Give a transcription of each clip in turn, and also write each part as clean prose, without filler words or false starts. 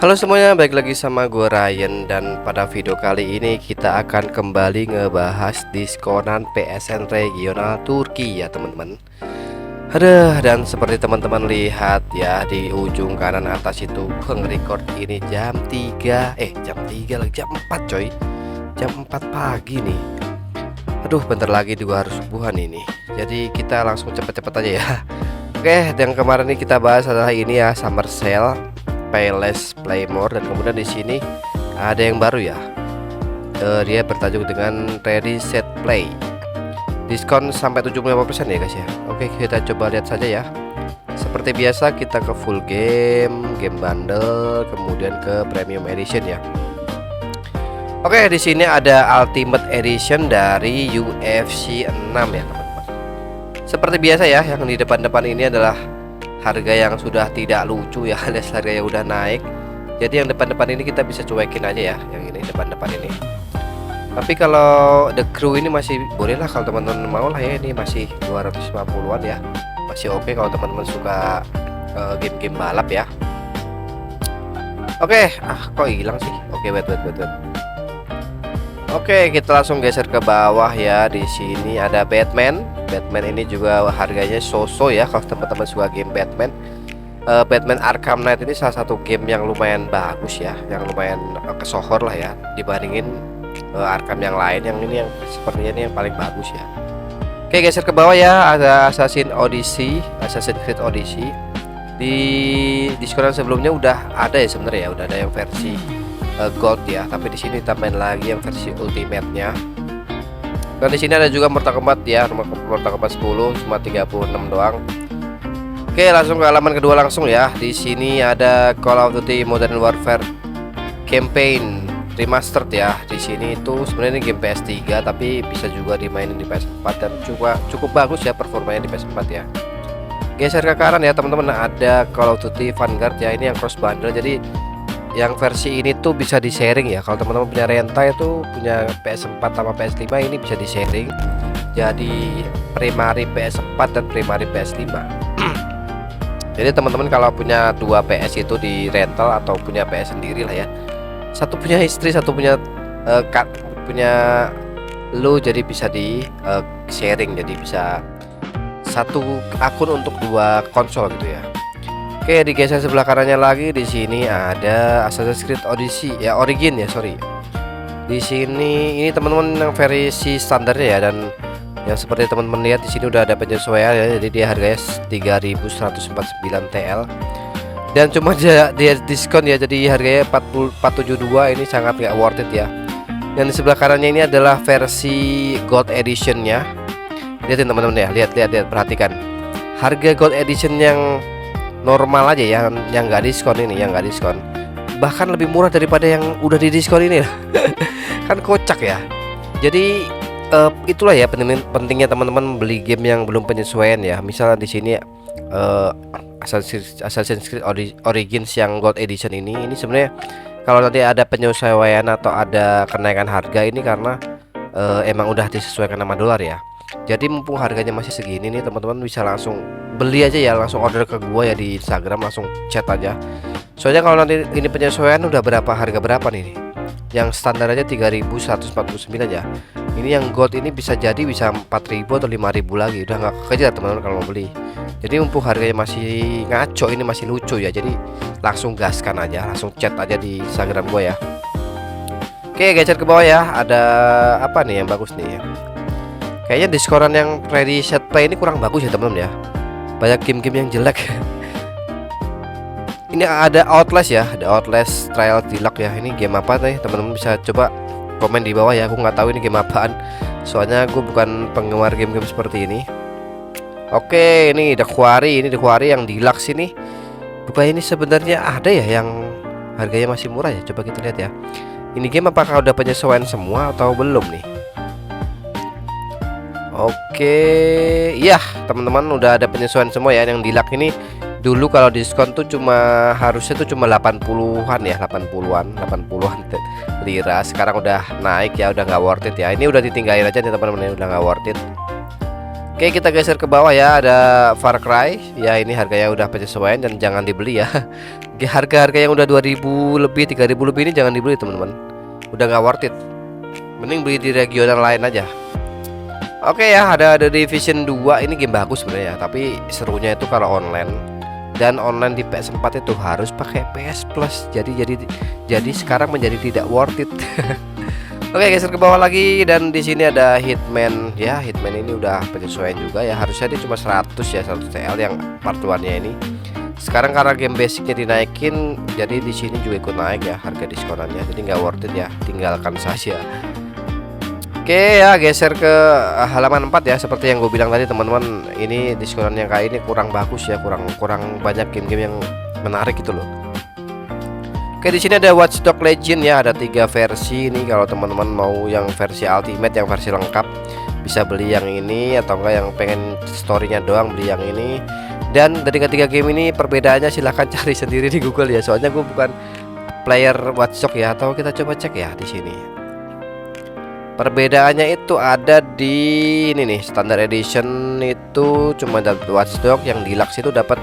Halo semuanya, balik lagi sama gue Ryan. Dan pada video kali ini kita akan kembali ngebahas diskonan PSN regional Turki ya teman-teman. Dan seperti teman-teman lihat ya, di ujung kanan atas itu record ini jam 3 lagi, jam 4 coy. Jam 4 pagi nih. Bentar lagi juga harus subuhan ini. Jadi kita langsung cepet-cepet aja ya. Oke, yang kemarin ini kita bahas adalah ini ya, Summer Sale, Pay Less Play More, dan kemudian di sini ada yang baru ya. Dia bertajuk dengan Ready Set Play. Diskon sampai 75% ya guys ya. Oke, kita coba lihat saja ya. Seperti biasa kita ke full game, game bundle, kemudian ke premium edition ya. Oke, di sini ada Ultimate Edition dari UFC 6 ya teman-teman. Seperti biasa ya, yang di depan-depan ini adalah harga yang sudah tidak lucu ya, alias harga yang udah naik. Jadi yang depan-depan ini kita bisa cuekin aja ya, yang ini depan-depan ini. Tapi kalau The Crew ini masih boleh lah kalau teman-teman mau lah ya, ini masih 250-an ya. Masih oke kalau teman-teman suka game-game balap ya. Oke, kok hilang sih? Oke, wait. Oke, kita langsung geser ke bawah ya. Di sini ada Batman. Batman ini juga harganya so-so ya kalau teman-teman suka game Batman. Batman Arkham Knight ini salah satu game yang lumayan bagus ya, yang lumayan kesohor lah ya dibandingin Arkham yang lain. Yang ini yang sepertinya ini yang paling bagus ya. Oke, geser ke bawah ya, ada Assassin's Creed Odyssey. Di diskonan sebelumnya udah ada ya sebenarnya ya, udah ada yang versi Gold ya, tapi di sini tambahin lagi yang versi Ultimate-nya. Dan di sini ada juga Mortal Kombat ya, Mortal Kombat 10 cuma 36 doang. Oke, langsung ke halaman kedua langsung ya. Di sini ada Call of Duty Modern Warfare Campaign Remastered ya. Di sini itu sebenarnya ini game PS3 tapi bisa juga dimainin di PS4 dan cukup bagus ya performanya di PS4 ya. Geser ke kanan ya teman-teman, ada Call of Duty Vanguard ya, ini yang cross bundle. Jadi yang versi ini tuh bisa di sharing ya. Kalau teman-teman punya rental itu punya PS4 sama PS5, ini bisa di sharing jadi primary PS4 dan primary PS5. Jadi teman-teman kalau punya 2 PS itu di rental atau punya PS sendiri lah ya, satu punya istri, satu punya punya lu, jadi bisa di sharing, jadi bisa satu akun untuk 2 konsol gitu ya. Oke, digeser sebelah kanannya lagi, di sini ada Assassin's Creed Odyssey ya, Origin ya, sorry. Di sini ini teman-teman yang versi standarnya ya, dan yang seperti teman-teman lihat di sini udah ada penyesuaian ya. Jadi dia harganya 3.149 TL dan cuma dia diskon ya, jadi harganya 472. Ini sangat nggak worth it ya. Dan di sebelah kanannya ini adalah versi Gold Editionnya. Lihatin teman-teman ya, lihat perhatikan harga Gold Edition yang normal aja ya, yang nggak diskon ini, yang nggak diskon bahkan lebih murah daripada yang udah di diskon ini. Kan kocak ya. Jadi itulah ya pentingnya teman-teman beli game yang belum penyesuaian ya. Misalnya di sini Assassin's Creed Origins yang Gold Edition ini sebenarnya kalau nanti ada penyesuaian atau ada kenaikan harga ini karena emang udah disesuaikan sama dolar ya. Jadi mumpung harganya masih segini nih, teman-teman bisa langsung beli aja ya, langsung order ke gua ya di Instagram, langsung chat aja. Soalnya kalau nanti ini penyesuaian udah harga berapa nih? Yang standar aja 3.149 ya. Ini yang gold ini bisa 4.000 atau 5.000 lagi, udah nggak kekejar teman-teman kalau mau beli. Jadi mumpung harganya masih ngaco, ini masih lucu ya, jadi langsung gaskan aja, langsung chat aja di Instagram gua ya. Oke, geser ke bawah ya, ada apa nih yang bagus nih ya? Kayaknya diskonan yang Ready Set Play ini kurang bagus ya teman-teman ya. Banyak game-game yang jelek. Ini ada Outlast ya, ada Outlast Trial Deluxe ya. Ini game apa nih? Teman-teman bisa coba komen di bawah ya. Aku nggak tahu ini game apaan. Soalnya gue bukan penggemar game-game seperti ini. Oke, ini The Quarry. Ini The Quarry yang Deluxe ini. Bukan ini sebenarnya ada ya yang harganya masih murah ya. Coba kita lihat ya. Ini game apakah udah penyesuaian semua atau belum nih? Oke, ya teman-teman udah ada penyesuaian semua ya. Yang Deluxe ini dulu kalau diskon tuh harusnya tuh cuma 80-an ya, 80-an lira. Sekarang udah naik ya, udah nggak worth it ya. Ini udah ditinggalin aja nih teman-teman, udah nggak worth it. Oke, kita geser ke bawah ya, ada Far Cry. Ya, ini harganya udah penyesuaian dan jangan dibeli ya. Harga-harga yang udah 2000 lebih, 3000 lebih ini jangan dibeli, teman-teman. Udah nggak worth it. Mending beli di regional lain aja. Oke ya, ada The Division 2. Ini game bagus sebenarnya, tapi serunya itu kalau online. Dan online di PS4 itu harus pakai PS Plus. Jadi sekarang menjadi tidak worth it. Oke, geser ke bawah lagi, dan di sini ada Hitman. Ya, Hitman ini udah penyesuaian juga ya. Harusnya dia cuma 100 ya, 100 TL yang part 1-nya ini. Sekarang karena game basicnya dinaikin, jadi di sini juga ikut naik ya harga diskonannya. Jadi nggak worth it ya, tinggalkan saja. Oke ya, geser ke halaman 4 ya. Seperti yang gue bilang tadi teman-teman, ini diskonan yang kayak ini kurang bagus ya, kurang banyak game-game yang menarik gitu loh. Oke, di sini ada Watch Dogs Legion ya, ada 3 versi ini. Kalau teman-teman mau yang versi Ultimate, yang versi lengkap, bisa beli yang ini, atau enggak yang pengen storynya doang beli yang ini. Dan dari ketiga game ini perbedaannya silahkan cari sendiri di Google ya. Soalnya gue bukan player Watch Dogs ya, atau kita coba cek ya di sini. Perbedaannya itu ada di ini nih, Standard Edition itu cuma dapat Watch Dogs, yang Deluxe itu dapat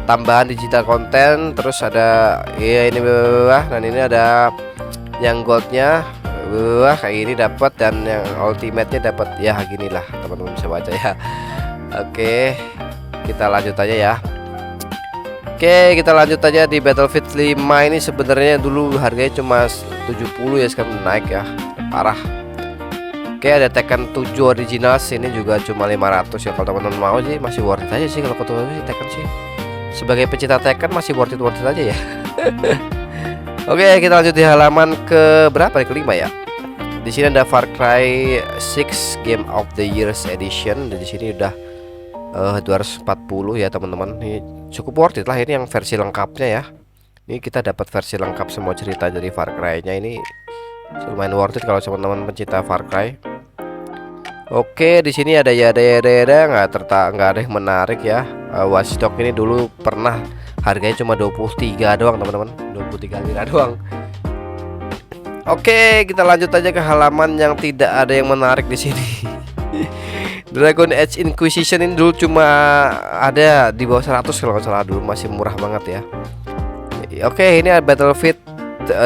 tambahan digital content, terus ada ya ini bawah, dan ini ada yang goldnya bawah kayak ini dapat, dan yang ultimate-nya dapat ya ginilah, teman-teman bisa baca ya. Oke, kita lanjut aja ya. Oke, kita lanjut aja di Battlefield 5 ini. Sebenarnya dulu harganya cuma 70 ya, sekarang naik ya, parah. Oke, ada Tekken 7 original ini juga cuma 500 ya. Kalau teman-teman mau sih masih worth it aja sih, kalau kata sih Tekken sih. Sebagai pecinta Tekken masih worth it aja ya. Oke, kita lanjut di halaman ke berapa? Kelima ya. Di sini ada Far Cry 6 Game of the Years Edition. Dan di sini udah 240 ya teman-teman. Ini cukup worth it lah, ini yang versi lengkapnya ya. Ini kita dapat versi lengkap semua cerita dari Far Cry-nya. Ini lumayan worth it kalau teman-teman pencinta Far Cry. Oke, di sini ada nggak ada yang menarik ya. Watch Dogs ini dulu pernah harganya cuma 23 doang teman-teman, 23 lira doang. Oke, kita lanjut aja ke halaman yang tidak ada yang menarik di sini. Dragon Age Inquisition ini dulu cuma ada di bawah 100 kalau nggak salah, dulu masih murah banget ya. Oke, ini ada Battlefield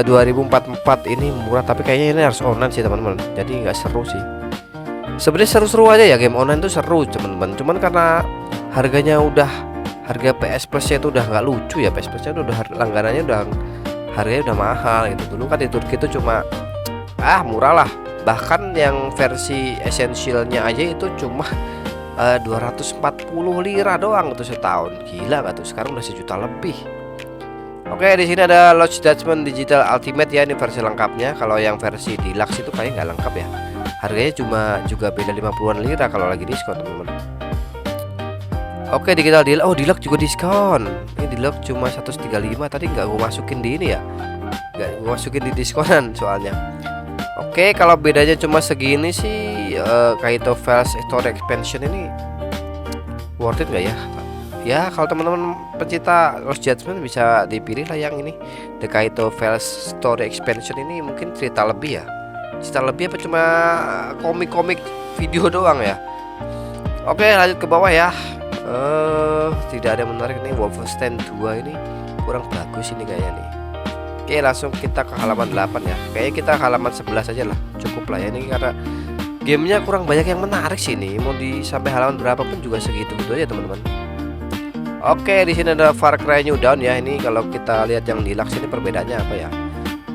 2044, ini murah tapi kayaknya ini harus online sih teman-teman. Jadi nggak seru sih. Sebenarnya seru-seru aja ya, game online tuh seru teman-teman. Cuman karena harganya harga PS Plus-nya itu udah nggak lucu ya. PS Plus-nya udah langganannya harganya udah mahal gitu. Dulu kan di Turki itu cuma murah lah. Bahkan yang versi essentialnya aja itu cuma 240 lira doang gitu setahun. Gila gak tuh? Sekarang udah 1 juta lebih. Oke, di sini ada Lost Judgment Digital Ultimate ya, ini versi lengkapnya. Kalau yang versi Deluxe itu kayaknya nggak lengkap ya. Harganya juga beda 50-an lira kalau lagi diskon teman-teman. Oke, digital deal. Oh, Deluxe juga diskon. Ini Deluxe cuma 135, tadi nggak gue masukin di ini ya. Nggak gue masukin di diskonan soalnya. Oke, kalau bedanya cuma segini sih, Kaito Files Story Expansion ini worth it nggak ya? Ya, kalau teman-teman pencinta Lost Judgment bisa dipilih lah yang ini, The Kaito Files Story Expansion ini. Mungkin cerita lebih ya. Cerita lebih apa cuma komik-komik video doang ya. Oke, lanjut ke bawah ya. Tidak ada yang menarik nih. Wolfenstein 2 ini kurang bagus ini kayaknya nih. Oke, langsung kita ke halaman 8 ya. Kayaknya kita halaman 11 aja lah, cukup lah ya ini, karena gamenya kurang banyak yang menarik sih ini. Mau sampai halaman berapa pun juga segitu-gitu aja teman-teman. Oke, di sini ada Far Cry New Dawn ya. Ini kalau kita lihat yang Deluxe ini perbedaannya apa ya?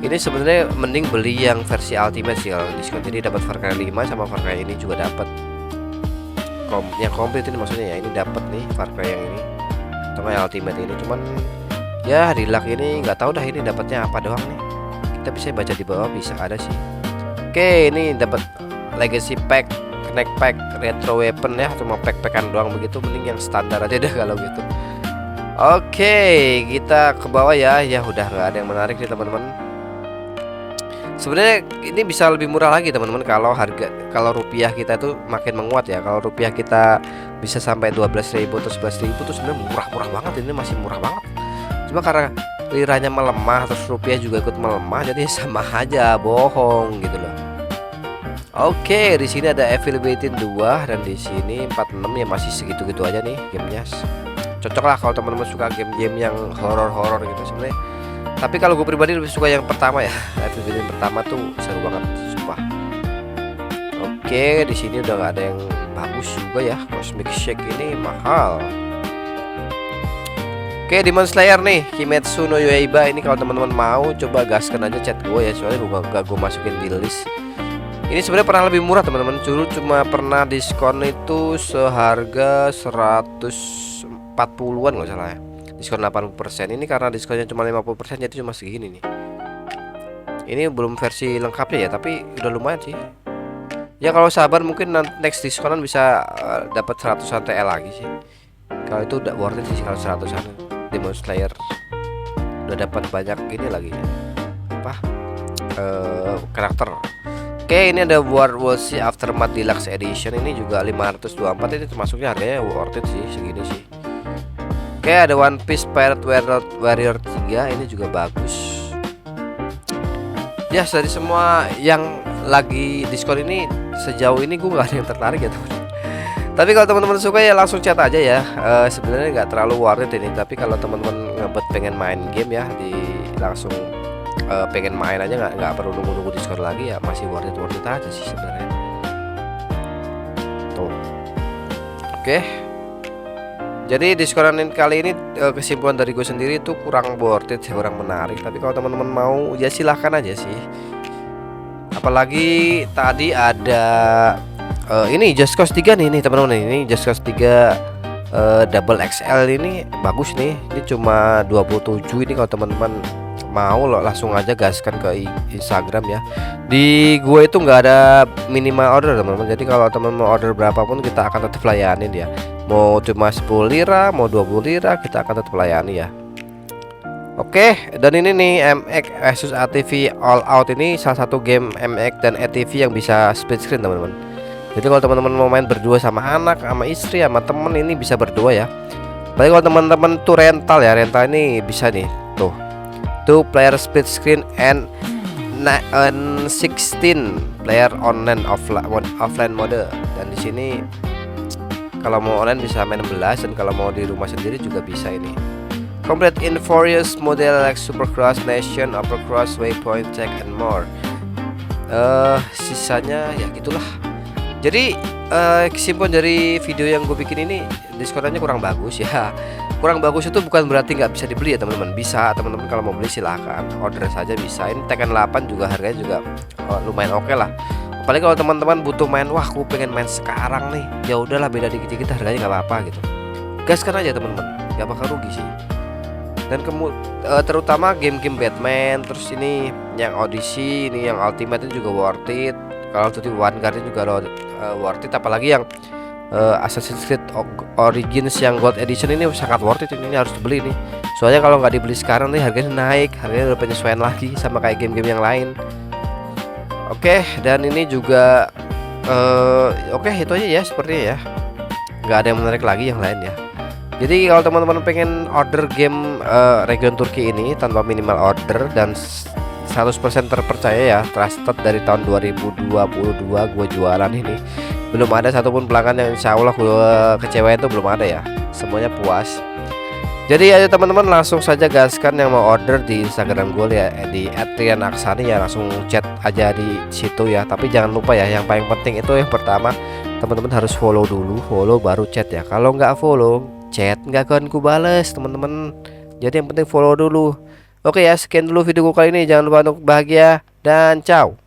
Ini sebenarnya mending beli yang versi Ultimate sih kalau diskon. Jadi dapat Far Cry 5 sama Far Cry ini juga dapat. Yang komplit ini maksudnya ya, ini dapat nih Far Cry yang ini. Atau yang Ultimate ini, cuman ya Deluxe ini nggak tahu dah ini dapatnya apa doang nih. Kita bisa baca di bawah, bisa ada sih. Oke, ini dapat Legacy Pack, Connect Pack, Retro Weapon ya, cuma pack-packan doang begitu. Mending yang standar aja deh kalau gitu. Oke, kita ke bawah ya. Ya udah nggak ada yang menarik nih teman-teman. Sebenarnya ini bisa lebih murah lagi teman-teman kalau rupiah kita itu makin menguat ya. Kalau rupiah kita bisa sampai 12.000 atau 11.000 itu sebenarnya murah banget. Ini masih murah banget. Cuma karena liranya melemah terus rupiah juga ikut melemah, jadi sama aja bohong gitu loh. Oke, di sini ada availability 2 dan di sini 46 ya, masih segitu-gitu aja nih gamenya. Cocok lah kalau teman-teman suka game-game yang horor-horor gitu sebenarnya. Tapi kalau gue pribadi lebih suka yang pertama ya. Availability pertama tuh seru banget, sumpah. Oke, di sini udah nggak ada yang bagus juga ya. Cosmic Shake ini mahal. Oke, Demon Slayer nih, Kimetsu no Yaiba ini kalau teman-teman mau coba gaskan aja chat gue ya, soalnya gak gue masukin di list. Ini sebenarnya pernah lebih murah teman-teman, cuma pernah diskon itu seharga 140-an nggak salah ya. Diskon 80%. Ini karena diskonnya cuma 50% jadi cuma segini nih. Ini belum versi lengkapnya ya, tapi udah lumayan sih. Ya kalau sabar mungkin next diskonan bisa dapat 100-an TL lagi sih. Kalau itu udah worth it sih kalau 100-an. Demon Slayer udah dapat banyak ini lagi apa karakter. Oke, ini ada World Sea Aftermath Deluxe Edition, ini juga 524, ini termasuknya harganya worth it sih segini sih. Oke, ada One Piece Pirate Warrior 3, ini juga bagus. Ya, dari semua yang lagi diskon ini sejauh ini gue gak ada yang tertarik ya teman. Tapi kalau teman-teman suka ya langsung chat aja ya. Sebenarnya nggak terlalu worth it ini, tapi kalau teman-teman ngebet pengen main game ya langsung pengen main aja, nggak perlu nunggu diskon lagi ya, masih worth it aja sih sebenarnya. Tuh. Oke. Jadi diskonan kali ini kesimpulan dari gue sendiri itu kurang worth it, kurang menarik. Tapi kalau teman-teman mau ya silahkan aja sih. Apalagi tadi ada ini Just Cause 3 nih teman-teman, ini Just Cause 3 double XL ini bagus nih. Ini cuma 27 ini, kalau teman-teman mau lo langsung aja gaskan ke Instagram ya. Di gue itu nggak ada minimal order teman-teman. Jadi kalau teman-teman mau order berapapun kita akan tetap layanin ya. Mau cuma 10 lira, mau 20 lira kita akan tetap layani ya. Oke, dan ini nih MX versus ATV All Out, ini salah satu game MX dan ATV yang bisa split screen teman-teman. Jadi kalau teman-teman mau main berdua sama anak, sama istri, sama temen, ini bisa berdua ya. Tapi kalau teman-teman tuh rental ya, rental ini bisa nih tuh. Two player split screen and 16 player online offline mode. Dan di sini kalau mau online bisa main 16, dan kalau mau di rumah sendiri juga bisa ini. Complete in various model like Supercross, Nation, Overcross, Waypoint, Tech, and more. Sisanya ya gitulah. Jadi kesimpulan dari video yang gue bikin ini, diskonannya kurang bagus ya. Kurang bagus itu bukan berarti nggak bisa dibeli ya teman-teman. Bisa teman-teman, kalau mau beli silahkan order saja bisa. Ini Tekken 8 juga harganya juga lumayan oke lah. Apalagi kalau teman-teman butuh main, wah aku pengen main sekarang nih, ya udahlah beda dikit-dikit harganya nggak apa-apa gitu. Gaskan aja teman-teman, nggak bakal rugi sih. Dan terutama game-game Batman, terus ini yang Odyssey, ini yang Ultimate itu juga worth it. Kalau tuh Vanguard juga worth it, apalagi yang Assassin's Creed Origins yang Gold Edition ini sangat worth it, ini harus dibeli nih. Soalnya kalau nggak dibeli sekarang nih harganya naik, harganya udah penyesuaian lagi sama kayak game-game yang lain. Oke, dan ini juga oke, itu aja ya sepertinya ya. Nggak ada yang menarik lagi yang lain ya. Jadi kalau teman-teman pengen order game Region Turki ini tanpa minimal order dan 100% terpercaya ya, trusted dari tahun 2022 gue jualan ini, belum ada satupun pelanggan yang insya Allah gue kecewain, itu belum ada ya, semuanya puas. Jadi ayo teman-teman langsung saja gaskan yang mau order di Instagram gue ya, di @rianaksani ya, langsung chat aja di situ ya. Tapi jangan lupa ya, yang paling penting itu yang pertama teman-teman harus follow dulu, follow baru chat ya. Kalau nggak follow chat nggak akan ku bales teman-teman. Jadi yang penting follow dulu. Oke ya, sekian dulu video kali ini. Jangan lupa untuk bahagia dan ciao.